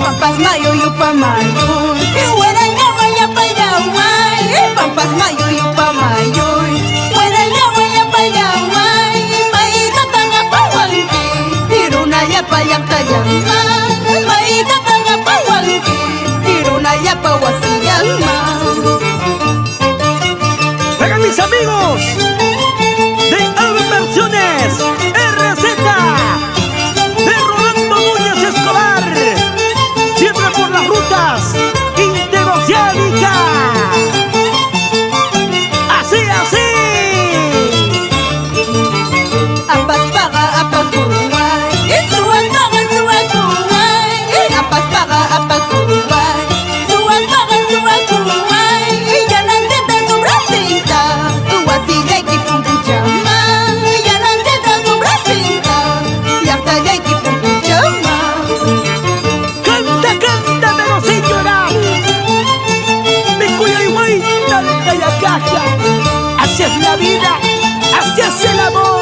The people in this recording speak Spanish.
Pampas mayo yupamayo, huera waya payaway. Pampas mayo yupamayo, huera waya payaway. May katanga pawangki, tirunaya payaktayangma. May katanga pawangki, tirunaya pawasiyangma. Para mis amigos de Versiones RZ de Rolando Núñez Escobar, siempre por las rutas interoceánicas. Así, así. Apas paga apakuway, suwan paga suwakuway. Apas paga apakuway, suwan paga suwakuway. Yanan teta sobra pinta, wasiyay ki pumpuchama. Yanan teta sobra pinta, yaktayay ki pumpuchama. Canta, canta, pero sin llorar. Mi cuya y guay, dale calla caja. Así es la vida, así es el amor.